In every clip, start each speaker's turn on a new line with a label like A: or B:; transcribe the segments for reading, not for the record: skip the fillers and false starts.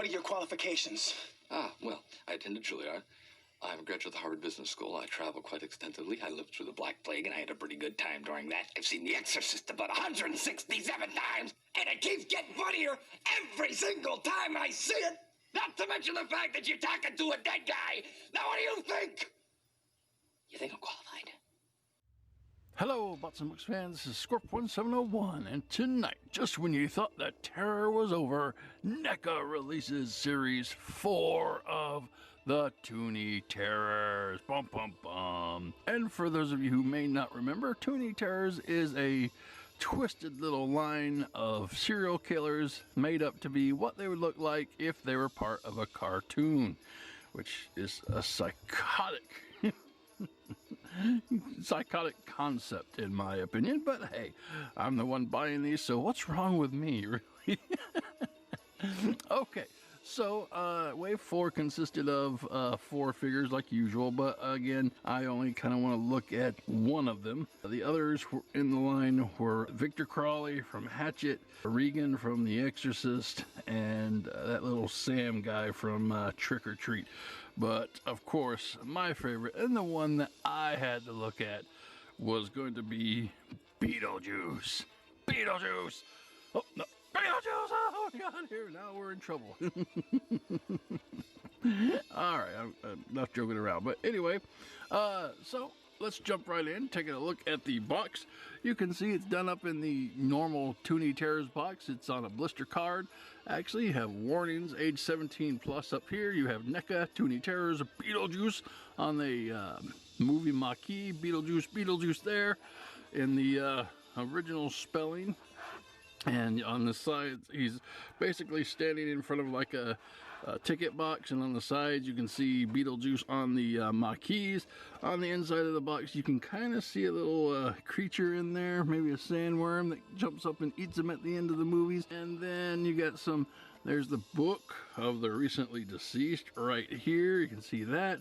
A: What are your qualifications?
B: Well, I attended Juilliard. I'm a graduate of the Harvard Business School. I travel quite extensively. I lived through the Black Plague, and I had a pretty good time during that. I've seen The Exorcist about 167 times, and it keeps getting funnier every single time I see it. Not to mention the fact that you're talking to a dead guy. Now, what do you think? You think I'm qualified?
C: Hello, Bots and Books fans, this is Scorp1701, and tonight, just when you thought that terror was over, NECA releases Series 4 of the Toony Terrors. Bum, bum, bum. And for those of you who may not remember, Toony Terrors is a twisted little line of serial killers made up to be what they would look like if they were part of a cartoon, which is a psychotic concept in my opinion, but hey, I'm the one buying these, so what's wrong with me, really? Okay, so wave 4 consisted of 4 figures like usual, but again, I only kind of want to look at one of them. The others were in the line were Victor Crawley from Hatchet, Regan from The Exorcist, and that little Sam guy from Trick or Treat. But of course, my favorite and the one that I had to look at was going to be Beetlejuice. Beetlejuice! Oh, no. Beetlejuice! Oh, God, here, now we're in trouble. Alright, I'm not joking around. But anyway, so let's jump right in, taking a look at the box. You can see it's done up in the normal Toony Terrors box. It's on a blister card. Actually, you have warnings, age 17 plus up here. You have NECA, Toony Terrors, Beetlejuice on the movie marquee. Beetlejuice there in the original spelling. And on the sides, he's basically standing in front of like a ticket box, and on the sides you can see Beetlejuice on the marquees. On the inside of the box you can kind of see a little creature in there, maybe a sandworm that jumps up and eats them at the end of the movies. And then you got there's the book of the recently deceased right here, you can see that.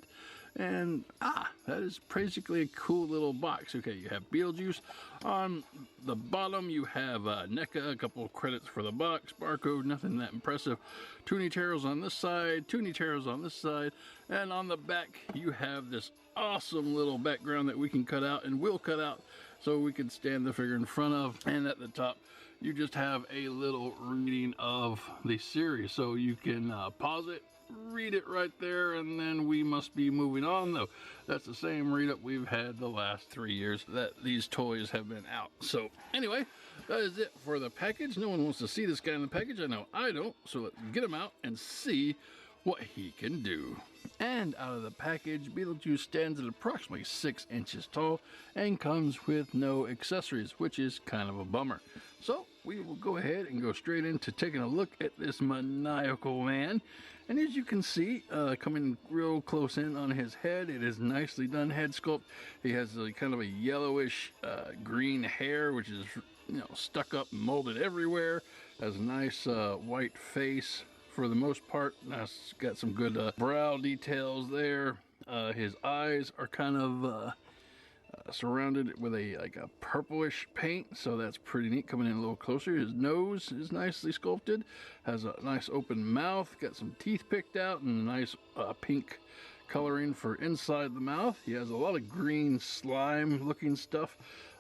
C: And that is basically a cool little box. Okay, you have Beetlejuice. On the bottom you have NECA, a couple of credits for the box, barcode, nothing that impressive. Toony Terrors on this side, Toony Terrors on this side, and on the back you have this awesome little background that we can cut out and will cut out so we can stand the figure in front of. And at the top you just have a little reading of the series, so you can pause it, read it right there, and then we must be moving on. Though that's the same read up we've had the last 3 years that these toys have been out. So anyway, that is it for the package. No one wants to see this guy in the package, I know I don't, so let's get him out and see what he can do. And out of the package, Beetlejuice stands at approximately 6 inches tall and comes with no accessories, which is kind of a bummer. So we will go ahead and go straight into taking a look at this maniacal man. And as you can see, coming real close in on his head, it is nicely done head sculpt. He has a kind of a yellowish green hair, which is stuck up and molded everywhere. Has a nice white face for the most part. It's got some good brow details there. His eyes are kind of surrounded with a purplish paint, so that's pretty neat. Coming in a little closer, his nose is nicely sculpted, has a nice open mouth, got some teeth picked out, and a nice pink coloring for inside the mouth. He has a lot of green slime looking stuff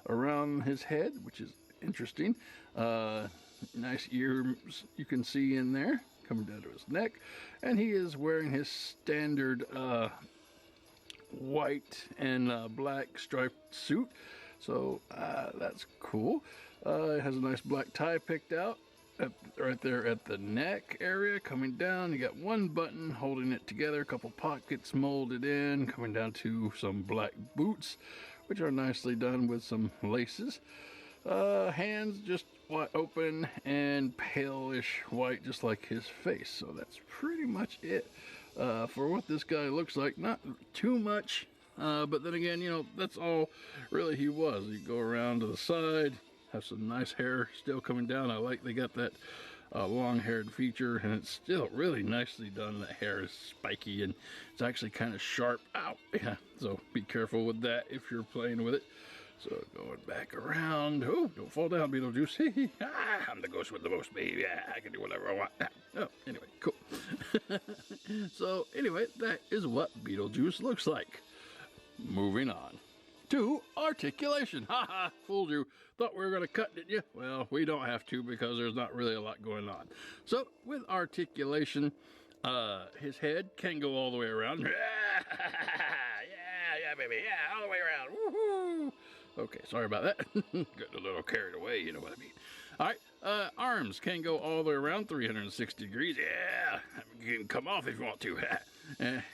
C: around his head, which is interesting. Nice ears you can see in there coming down to his neck, and he is wearing his standard white and black striped suit, so that's cool. It has a nice black tie picked out right there at the neck area. Coming down, you got one button holding it together, a couple pockets molded in, coming down to some black boots, which are nicely done with some laces. Hands just wide open and palish white, just like his face. So that's pretty much it for what this guy looks like. Not too much, but then again, that's all really he was. You go around to the side, have some nice hair still coming down. I like they got that long-haired feature, and it's still really nicely done. The hair is spiky and it's actually kind of sharp. Ow! Yeah, so be careful with that if you're playing with it. So going back around. Oh, don't fall down, Beetlejuice. I'm the ghost with the most, baby. Yeah, I can do whatever I want. Oh, anyway, cool. So anyway, that is what Beetlejuice looks like. Moving on to articulation. Ha ha, fooled you. Thought we were going to cut, didn't you? Well, we don't have to because there's not really a lot going on. So with articulation, his head can go all the way around. Yeah, baby, yeah, all the way around. Woohoo! Okay, sorry about that. Getting a little carried away, you know what I mean. All right, arms can go all the way around 360 degrees. Yeah, you can come off if you want to.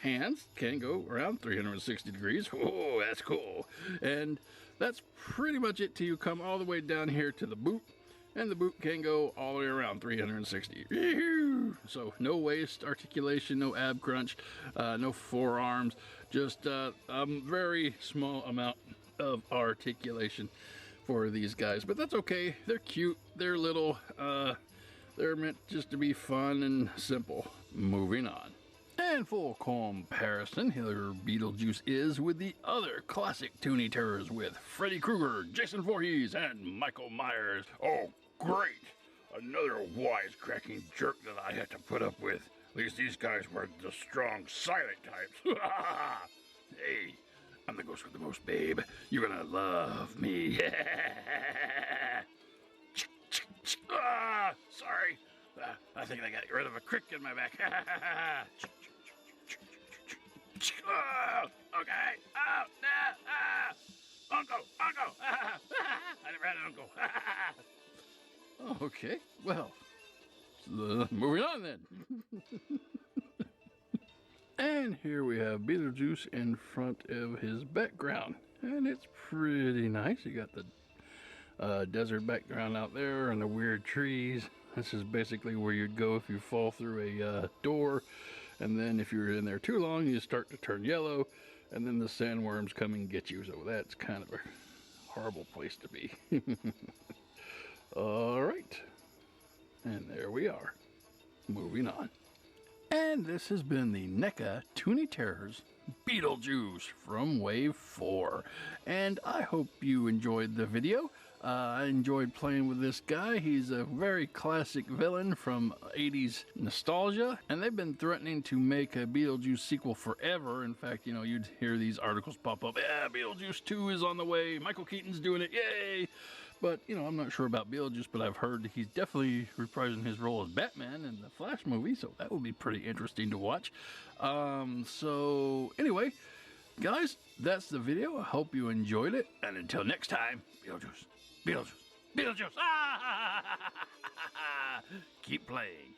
C: Hands can go around 360 degrees. Oh, that's cool. And that's pretty much it till you come all the way down here to the boot. And the boot can go all the way around 360. So no waist articulation, no ab crunch, no forearms, just a very small amount of articulation for these guys. But that's okay. They're cute. They're little. They're meant just to be fun and simple. Moving on. And full comparison, here Beetlejuice is with the other classic Toony Terrors with Freddy Krueger, Jason Voorhees, and Michael Myers. Oh, great! Another wisecracking jerk that I had to put up with. At least these guys were the strong, silent types. Hey, I'm the ghost with the most, babe. You're gonna love me. Sorry. I think I got rid of a crick in my back. Okay. Oh, no. Uncle. I never had an uncle. Okay. Well, moving on then. And here we have Beetlejuice in front of his background. And it's pretty nice. You got the desert background out there and the weird trees. This is basically where you'd go if you fall through a door. And then if you're in there too long, you start to turn yellow. And then the sandworms come and get you. So that's kind of a horrible place to be. All right. And there we are. Moving on. And this has been the NECA Toony Terrors Beetlejuice from Wave 4. And I hope you enjoyed the video. I enjoyed playing with this guy. He's a very classic villain from 80s nostalgia. And they've been threatening to make a Beetlejuice sequel forever. In fact, you know, you'd hear these articles pop up. Yeah, Beetlejuice 2 is on the way. Michael Keaton's doing it. Yay! But, you know, I'm not sure about Beetlejuice, but I've heard he's definitely reprising his role as Batman in the Flash movie, so that would be pretty interesting to watch. So, anyway, guys, that's the video. I hope you enjoyed it, and until next time, Beetlejuice. Keep playing.